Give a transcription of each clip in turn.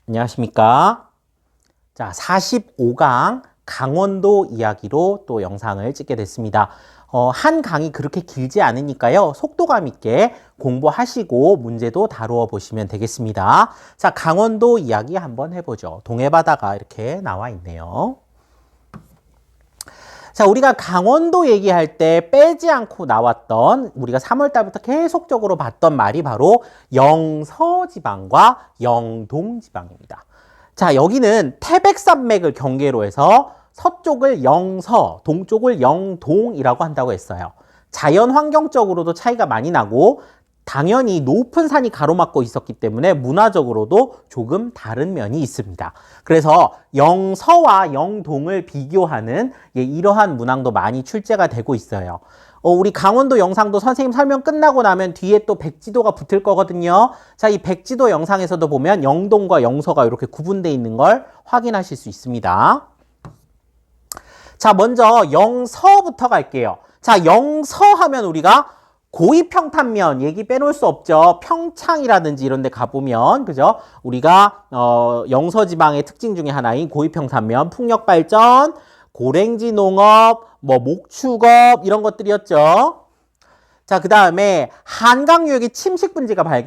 안녕하십니까. 자, 45강 강원도 이야기로 또 영상을 찍게 됐습니다. 한 강이 그렇게 길지 않으니까요. 속도감 있게 공부하시고 문제도 다루어 보시면 되겠습니다. 자, 강원도 이야기 한번 해보죠. 동해바다가 이렇게 나와 있네요. 자, 우리가 강원도 얘기할 때 빼지 않고 나왔던 우리가 3월 달부터 계속적으로 봤던 말이 바로 영서지방과 영동지방입니다. 자, 여기는 태백산맥을 경계로 해서 서쪽을 영서, 동쪽을 영동이라고 한다고 했어요. 자연 환경적으로도 차이가 많이 나고 당연히 높은 산이 가로막고 있었기 때문에 문화적으로도 조금 다른 면이 있습니다. 그래서 영서와 영동을 비교하는 이러한 문항도 많이 출제가 되고 있어요. 우리 강원도 영상도 선생님 설명 끝나고 나면 뒤에 또 백지도가 붙을 거거든요. 자, 이 백지도 영상에서도 보면 영동과 영서가 이렇게 구분되어 있는 걸 확인하실 수 있습니다. 자, 먼저 영서부터 갈게요. 자, 영서 하면 우리가 고위평탄면 얘기 빼놓을 수 없죠. 평창이라든지 이런 데 가보면, 그죠? 우리가, 영서지방의 특징 중에 하나인 고위평탄면, 풍력발전, 고랭지 농업, 목축업, 이런 것들이었죠. 자, 그 다음에 한강유역의 침식분지가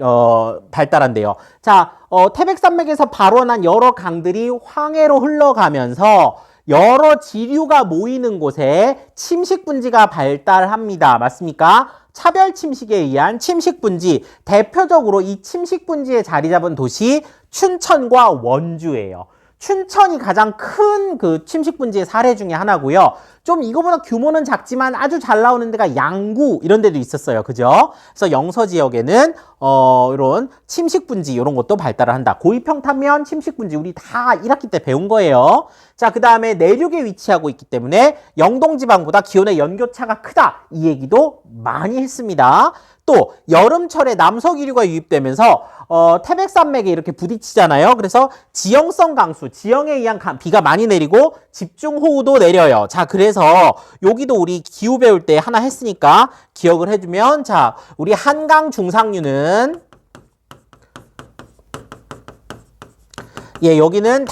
발달한대요. 자, 태백산맥에서 발원한 여러 강들이 황해로 흘러가면서 여러 지류가 모이는 곳에 침식분지가 발달합니다. 맞습니까? 차별 침식에 의한 침식분지, 대표적으로 이 침식분지에 자리 잡은 도시 춘천과 원주예요. 춘천이 가장 큰 그 침식분지의 사례 중에 하나고요. 좀 이거보다 규모는 작지만 아주 잘 나오는 데가 양구 이런 데도 있었어요. 그죠? 그래서 영서 지역에는 이런 침식분지 이런 것도 발달을 한다. 고위평탄면 침식분지 우리 다 1학기 때 배운 거예요. 자, 그 다음에 내륙에 위치하고 있기 때문에 영동지방보다 기온의 연교차가 크다. 이 얘기도 많이 했습니다. 또 여름철에 남서기류가 유입되면서 태백산맥에 이렇게 부딪히잖아요. 그래서 지형성 강수, 지형에 의한 비가 많이 내리고 집중호우도 내려요. 자, 그래서 여기도 우리 기후 배울 때 하나 했으니까 기억을 해주면, 자, 우리 한강 여기는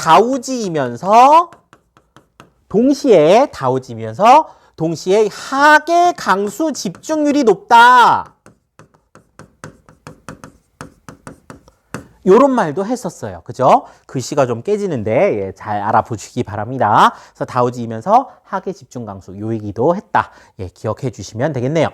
동시에 하계 강수 집중률이 높다. 요런 말도 했었어요. 그죠? 글씨가 좀 깨지는데 잘 알아보시기 바랍니다. 그래서 다우지이면서 하계 집중 강수 요 얘기도 했다. 기억해 주시면 되겠네요.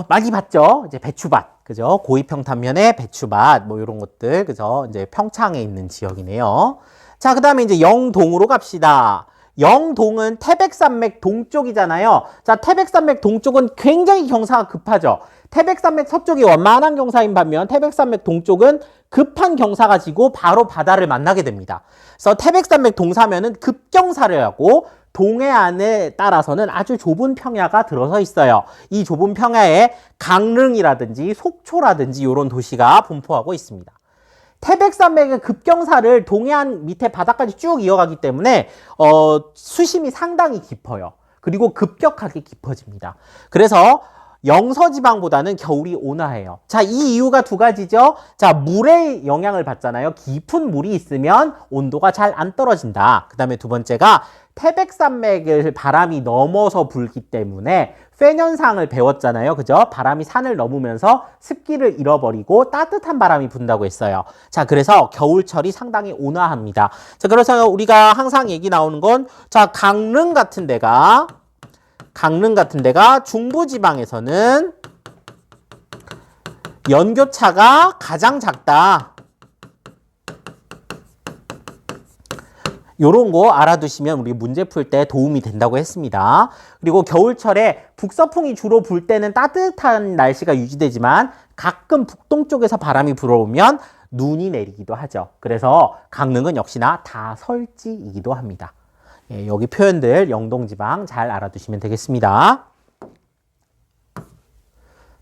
많이 봤죠? 이제 배추밭. 그죠? 고위평탄면의 배추밭 요런 것들. 그죠? 이제 평창에 있는 지역이네요. 자, 그다음에 이제 영동으로 갑시다. 영동은 태백산맥 동쪽이잖아요. 자, 태백산맥 동쪽은 굉장히 경사가 급하죠. 태백산맥 서쪽이 완만한 경사인 반면 태백산맥 동쪽은 급한 경사가 지고 바로 바다를 만나게 됩니다. 그래서 태백산맥 동사면은 급경사를 하고 동해안에 따라서는 아주 좁은 평야가 들어서 있어요. 이 좁은 평야에 강릉이라든지 속초라든지 이런 도시가 분포하고 있습니다. 태백산맥의 급경사를 동해안 밑에 바다까지 쭉 이어가기 때문에 수심이 상당히 깊어요. 그리고 급격하게 깊어집니다. 그래서 영서지방보다는 겨울이 온화해요. 자, 이 이유가 두 가지죠. 자, 물의 영향을 받잖아요. 깊은 물이 있으면 온도가 잘 안 떨어진다. 그 다음에 두 번째가 태백산맥을 바람이 넘어서 불기 때문에 팬 현상을 배웠잖아요. 그죠? 바람이 산을 넘으면서 습기를 잃어버리고 따뜻한 바람이 분다고 했어요. 자, 그래서 겨울철이 상당히 온화합니다. 자, 그래서 우리가 항상 얘기 나오는 건, 자, 강릉 같은 데가 중부지방에서는 연교차가 가장 작다. 요런 거 알아두시면 우리 문제 풀 때 도움이 된다고 했습니다. 그리고 겨울철에 북서풍이 주로 불 때는 따뜻한 날씨가 유지되지만 가끔 북동쪽에서 바람이 불어오면 눈이 내리기도 하죠. 그래서 강릉은 역시나 다설지이기도 합니다. 여기 표현들 영동지방 잘 알아두시면 되겠습니다.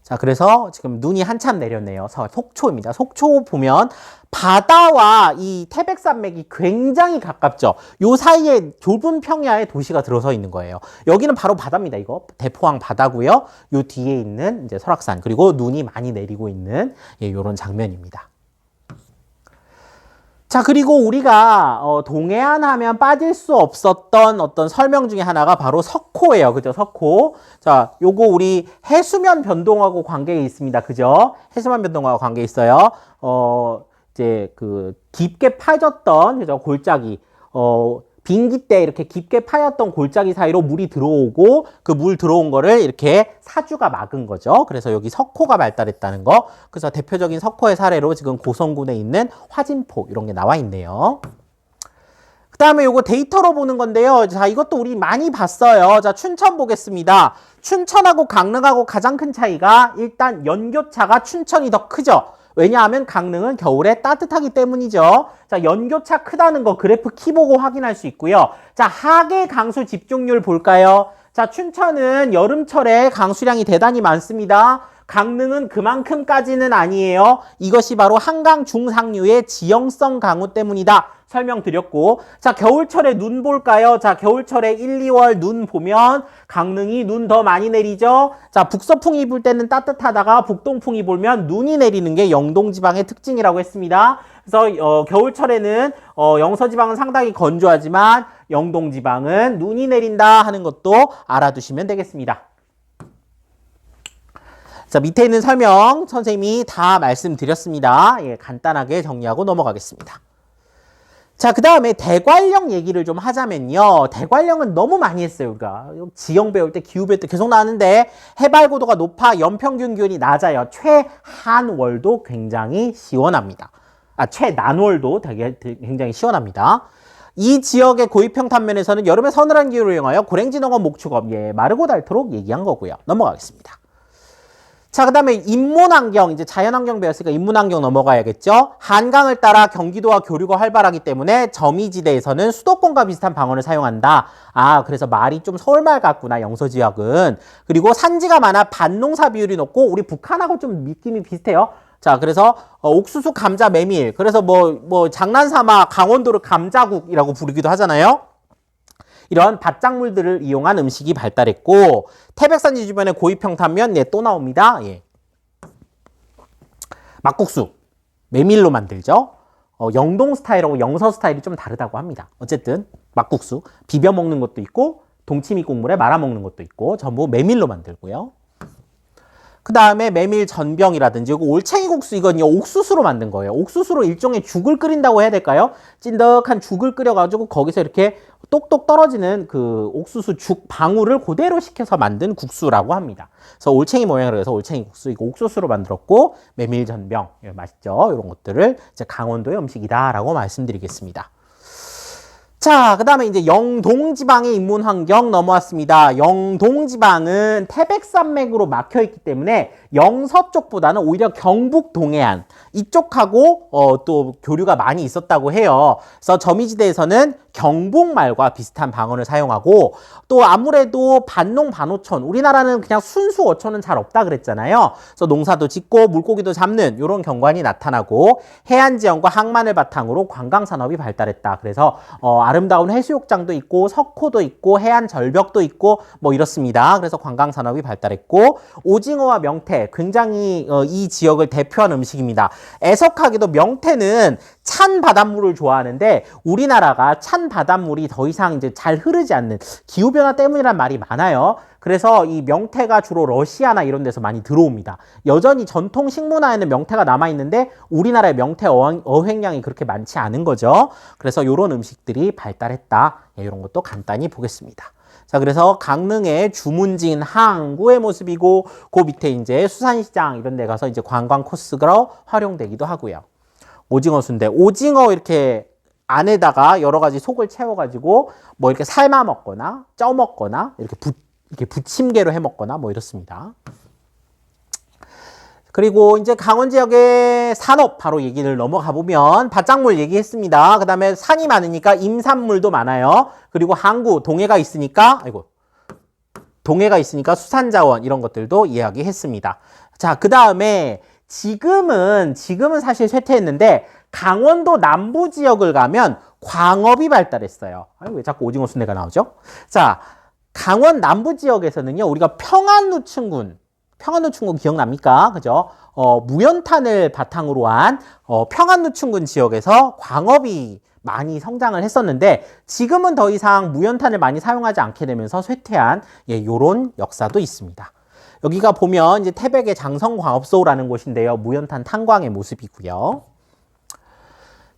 자, 그래서 지금 눈이 한참 내렸네요. 속초입니다. 속초 보면 바다와 이 태백산맥이 굉장히 가깝죠. 요 사이에 좁은 평야에 도시가 들어서 있는 거예요. 여기는 바로 바다입니다. 이거 대포항 바다고요. 요 뒤에 있는 이제 설악산, 그리고 눈이 많이 내리고 있는 요런 장면입니다. 자, 그리고 우리가 동해안 하면 빠질 수 없었던 어떤 설명 중에 하나가 바로 석호예요. 그죠? 석호. 자, 요거 우리 해수면 변동하고 관계가 있습니다. 그죠? 해수면 변동하고 관계 있어요. 이제 그 깊게 파졌던 그죠? 골짜기. 빙기 때 이렇게 깊게 파였던 골짜기 사이로 물이 들어오고 그 물 들어온 거를 이렇게 사주가 막은 거죠. 그래서 여기 석호가 발달했다는 거. 그래서 대표적인 석호의 사례로 지금 고성군에 있는 화진포 이런 게 나와 있네요. 그 다음에 요거 데이터로 보는 건데요. 자, 이것도 우리 많이 봤어요. 자, 춘천 보겠습니다. 춘천하고 강릉하고 가장 큰 차이가 일단 연교차가 춘천이 더 크죠. 왜냐하면 강릉은 겨울에 따뜻하기 때문이죠. 자, 연교차 크다는 거 그래프 키 보고 확인할 수 있고요. 자, 하계 강수 집중률 볼까요? 자, 춘천은 여름철에 강수량이 대단히 많습니다. 강릉은 그만큼까지는 아니에요. 이것이 바로 한강 중상류의 지형성 강우 때문이다. 설명드렸고, 자, 겨울철에 눈 볼까요? 자, 겨울철에 1, 2월 눈 보면 강릉이 눈 더 많이 내리죠? 자, 북서풍이 불 때는 따뜻하다가 북동풍이 불면 눈이 내리는 게 영동지방의 특징이라고 했습니다. 그래서 겨울철에는 영서지방은 상당히 건조하지만 영동지방은 눈이 내린다 하는 것도 알아두시면 되겠습니다. 자, 밑에 있는 설명 선생님이 다 말씀드렸습니다. 예, 간단하게 정리하고 넘어가겠습니다. 자, 그 다음에 대관령 얘기를 좀 하자면요. 대관령은 너무 많이 했어요, 우리가. 지형 배울 때, 기후 배울 때 계속 나왔는데, 해발 고도가 높아 연평균 기온이 낮아요. 최한월도 굉장히 시원합니다. 최난월도 되게 굉장히 시원합니다. 이 지역의 고위평탄면에서는 여름에 서늘한 기후를 이용하여 고랭지농업 목축업, 마르고 닳도록 얘기한 거고요. 넘어가겠습니다. 자, 그 다음에 인문환경, 이제 자연환경 배웠으니까 인문환경 넘어가야겠죠. 한강을 따라 경기도와 교류가 활발하기 때문에 점이지대에서는 수도권과 비슷한 방언을 사용한다. 그래서 말이 좀 서울말 같구나, 영서지역은. 그리고 산지가 많아 밭농사 비율이 높고 우리 북한하고 좀 느낌이 비슷해요. 자, 그래서 옥수수, 감자, 메밀. 그래서 뭐 장난삼아 강원도를 감자국이라고 부르기도 하잖아요. 이런 밭작물들을 이용한 음식이 발달했고, 태백산지 주변에 고위평탄면, 또 나옵니다. 막국수, 메밀로 만들죠. 영동 스타일하고 영서 스타일이 좀 다르다고 합니다. 어쨌든 막국수, 비벼 먹는 것도 있고 동치미 국물에 말아 먹는 것도 있고 전부 메밀로 만들고요. 그 다음에 메밀 전병이라든지 올챙이 국수, 이건요 옥수수로 만든 거예요. 옥수수로 일종의 죽을 끓인다고 해야 될까요? 찐득한 죽을 끓여가지고 거기서 이렇게 똑똑 떨어지는 그 옥수수 죽 방울을 그대로 식혀서 만든 국수라고 합니다. 그래서 올챙이 모양으로 해서 올챙이 국수, 이거 옥수수로 만들었고, 메밀 전병, 맛있죠? 이런 것들을 이제 강원도의 음식이다라고 말씀드리겠습니다. 자, 그 다음에 이제 영동지방의 인문환경 넘어왔습니다. 영동지방은 태백산맥으로 막혀있기 때문에 영서 쪽보다는 오히려 경북 동해안 이쪽하고 또 교류가 많이 있었다고 해요. 그래서 점이지대에서는 경북말과 비슷한 방언을 사용하고, 또 아무래도 반농 반어촌, 우리나라는 그냥 순수 어촌은 잘 없다 그랬잖아요. 그래서 농사도 짓고 물고기도 잡는 이런 경관이 나타나고, 해안지형과 항만을 바탕으로 관광산업이 발달했다. 그래서 아름다운 해수욕장도 있고 석호도 있고 해안 절벽도 있고 뭐 이렇습니다. 그래서 관광산업이 발달했고, 오징어와 명태 굉장히 이 지역을 대표하는 음식입니다. 애석하게도 명태는 찬 바닷물을 좋아하는데 우리나라가 찬 바닷물이 더 이상 이제 잘 흐르지 않는 기후변화 때문이란 말이 많아요. 그래서 이 명태가 주로 러시아나 이런 데서 많이 들어옵니다. 여전히 전통 식문화에는 명태가 남아있는데 우리나라의 명태 어획량이 그렇게 많지 않은 거죠. 그래서 이런 음식들이 발달했다. 이런 것도 간단히 보겠습니다. 자, 그래서 강릉의 주문진 항구의 모습이고, 그 밑에 이제 수산시장 이런 데 가서 이제 관광 코스로 활용되기도 하고요. 오징어 순대, 오징어 이렇게 안에다가 여러 가지 속을 채워가지고 뭐 이렇게 삶아 먹거나 쪄 먹거나 이렇게 부침개로 해 먹거나 뭐 이렇습니다. 그리고 이제 강원 지역의 산업 바로 얘기를 넘어가 보면 밭작물 얘기했습니다. 그 다음에 산이 많으니까 임산물도 많아요. 그리고 항구, 동해가 있으니까 수산자원 이런 것들도 이야기했습니다. 자, 그 다음에 지금은 사실 쇠퇴했는데 강원도 남부 지역을 가면 광업이 발달했어요. 아니, 왜 자꾸 오징어 순대가 나오죠? 자, 강원 남부 지역에서는요, 우리가 평안누춘군 기억납니까? 그죠? 무연탄을 바탕으로 한 평안누춘군 지역에서 광업이 많이 성장을 했었는데 지금은 더 이상 무연탄을 많이 사용하지 않게 되면서 쇠퇴한 요런 역사도 있습니다. 여기가 보면 이제 태백의 장성광업소라는 곳인데요. 무연탄 탄광의 모습이고요.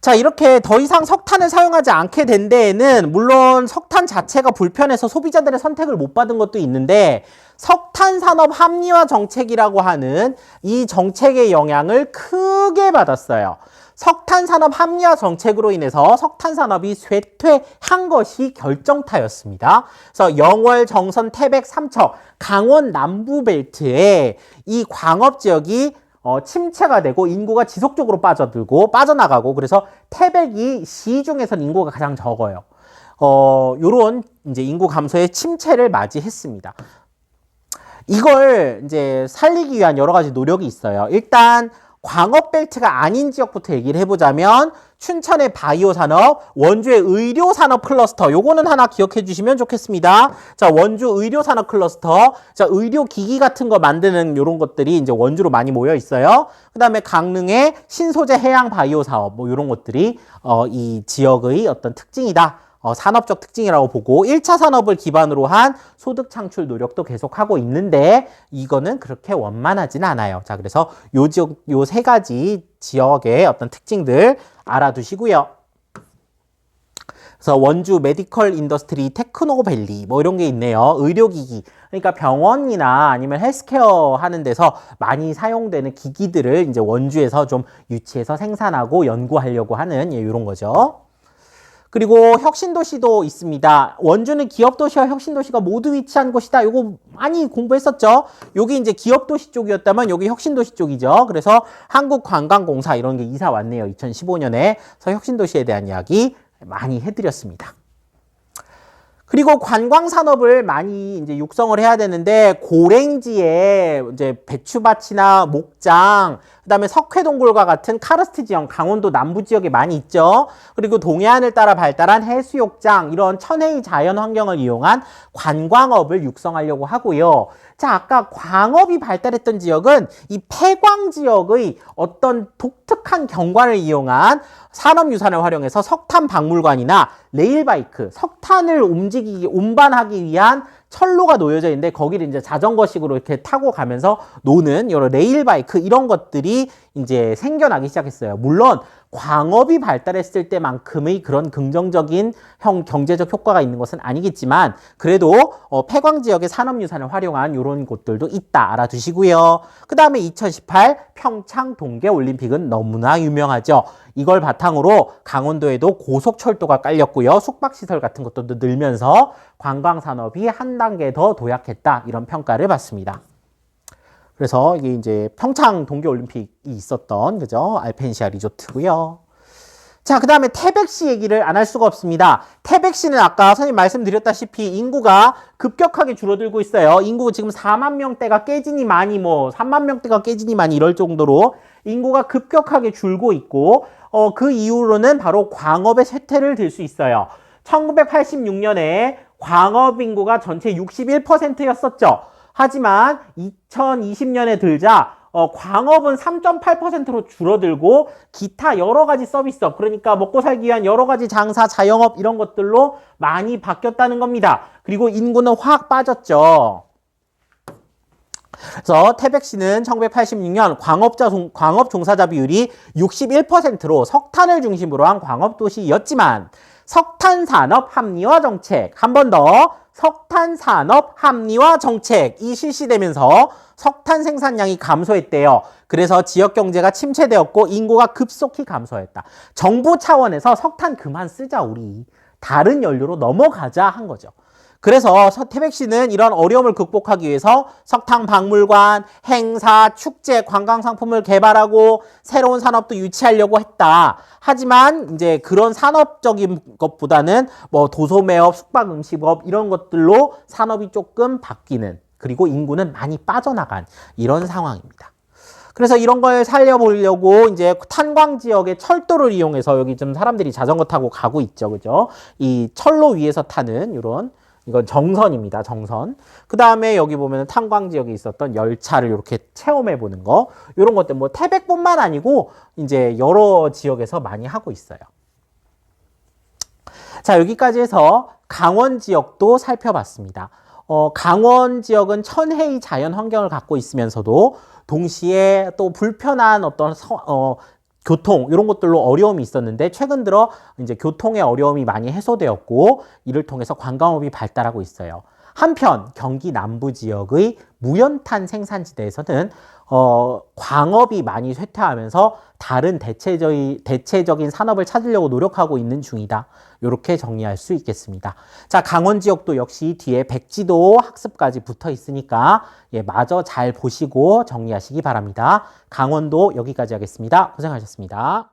자, 이렇게 더 이상 석탄을 사용하지 않게 된 데에는 물론 석탄 자체가 불편해서 소비자들의 선택을 못 받은 것도 있는데 석탄 산업 합리화 정책이라고 하는 이 정책의 영향을 크게 받았어요. 석탄 산업 합리화 정책으로 인해서 석탄 산업이 쇠퇴한 것이 결정타였습니다. 그래서 영월, 정선, 태백, 삼척, 강원 남부 벨트에 이 광업 지역이 침체가 되고 인구가 지속적으로 빠져나가고 그래서 태백이 시 중에서는 인구가 가장 적어요. 요런 이제 인구 감소의 침체를 맞이했습니다. 이걸 이제 살리기 위한 여러 가지 노력이 있어요. 일단 광업 벨트가 아닌 지역부터 얘기를 해보자면 춘천의 바이오 산업, 원주의 의료 산업 클러스터, 요거는 하나 기억해 주시면 좋겠습니다. 자, 원주 의료 산업 클러스터, 자, 의료 기기 같은 거 만드는 요런 것들이 이제 원주로 많이 모여 있어요. 그 다음에 강릉의 신소재 해양 바이오 사업, 뭐 요런 것들이 이 지역의 어떤 특징이다. 산업적 특징이라고 보고 1차 산업을 기반으로 한 소득 창출 노력도 계속하고 있는데 이거는 그렇게 원만하지는 않아요. 자, 그래서 요 지역, 요 세 가지 지역의 어떤 특징들 알아두시고요. 그래서 원주 메디컬 인더스트리 테크노밸리 뭐 이런 게 있네요. 의료기기. 그러니까 병원이나 아니면 헬스케어 하는 데서 많이 사용되는 기기들을 이제 원주에서 좀 유치해서 생산하고 연구하려고 하는 이런 거죠. 그리고 혁신도시도 있습니다. 원주는 기업도시와 혁신도시가 모두 위치한 곳이다. 요거 많이 공부했었죠. 여기 이제 기업도시 쪽이었다면 여기 혁신도시 쪽이죠. 그래서 한국관광공사 이런 게 이사 왔네요. 2015년에. 그래서 혁신도시에 대한 이야기 많이 해드렸습니다. 그리고 관광산업을 많이 이제 육성을 해야 되는데 고랭지에 이제 배추밭이나 목장, 그다음에 석회동굴과 같은 카르스트 지형, 강원도 남부 지역에 많이 있죠. 그리고 동해안을 따라 발달한 해수욕장, 이런 천혜의 자연 환경을 이용한 관광업을 육성하려고 하고요. 자, 아까 광업이 발달했던 지역은 이 폐광 지역의 어떤 독특한 경관을 이용한 산업유산을 활용해서 석탄 박물관이나 레일바이크, 석탄을 운반하기 위한 철로가 놓여져 있는데 거기를 이제 자전거식으로 이렇게 타고 가면서 노는 여러 레일바이크 이런 것들이 이제 생겨나기 시작했어요. 물론 광업이 발달했을 때만큼의 그런 긍정적인 경제적 효과가 있는 것은 아니겠지만 그래도 폐광 지역의 산업유산을 활용한 이런 곳들도 있다 알아두시고요. 그 다음에 2018 평창 동계올림픽은 너무나 유명하죠. 이걸 바탕으로 강원도에도 고속철도가 깔렸고요. 숙박시설 같은 것도 늘면서 관광산업이 한 단계 더 도약했다 이런 평가를 받습니다. 그래서 이게 이제 평창 동계올림픽이 있었던 그죠? 알펜시아 리조트고요. 자, 그 다음에 태백시 얘기를 안 할 수가 없습니다. 태백시는 아까 선생님 말씀드렸다시피 인구가 급격하게 줄어들고 있어요. 인구 지금 4만 명대가 깨지니 많이 3만 명대가 깨지니 많이 이럴 정도로 인구가 급격하게 줄고 있고 그 이유로는 바로 광업의 쇠퇴를 들 수 있어요. 1986년에 광업 인구가 전체 61%였었죠. 하지만 2020년에 들자 광업은 3.8%로 줄어들고 기타 여러 가지 서비스업, 그러니까 먹고 살기 위한 여러 가지 장사, 자영업 이런 것들로 많이 바뀌었다는 겁니다. 그리고 인구는 확 빠졌죠. 그래서 태백시는 1986년 광업 종사자 비율이 61%로 석탄을 중심으로 한 광업도시였지만 석탄산업 합리화 정책, 한 번 더 석탄산업 합리화 정책이 실시되면서 석탄 생산량이 감소했대요. 그래서 지역 경제가 침체되었고 인구가 급속히 감소했다. 정부 차원에서 석탄 그만 쓰자 우리. 다른 연료로 넘어가자 한 거죠. 그래서 태백시는 이런 어려움을 극복하기 위해서 석탄 박물관, 행사, 축제, 관광 상품을 개발하고 새로운 산업도 유치하려고 했다. 하지만 이제 그런 산업적인 것보다는 도소매업, 숙박 음식업 이런 것들로 산업이 조금 바뀌는 그리고 인구는 많이 빠져나간 이런 상황입니다. 그래서 이런 걸 살려보려고 이제 탄광 지역의 철도를 이용해서 여기 좀 사람들이 자전거 타고 가고 있죠. 그죠? 이 철로 위에서 타는 이건 정선입니다. 정선. 그 다음에 여기 보면 탄광 지역에 있었던 열차를 이렇게 체험해 보는 거. 이런 것들 뭐 태백뿐만 아니고 이제 여러 지역에서 많이 하고 있어요. 자, 여기까지 해서 강원 지역도 살펴봤습니다. 강원 지역은 천혜의 자연 환경을 갖고 있으면서도 동시에 또 불편한 어떤 교통 이런 것들로 어려움이 있었는데 최근 들어 이제 교통의 어려움이 많이 해소되었고 이를 통해서 관광업이 발달하고 있어요. 한편 경기 남부 지역의 무연탄 생산지대에서는 광업이 많이 쇠퇴하면서 다른 대체적인 산업을 찾으려고 노력하고 있는 중이다. 이렇게 정리할 수 있겠습니다. 자, 강원 지역도 역시 뒤에 백지도 학습까지 붙어 있으니까 마저 잘 보시고 정리하시기 바랍니다. 강원도 여기까지 하겠습니다. 고생하셨습니다.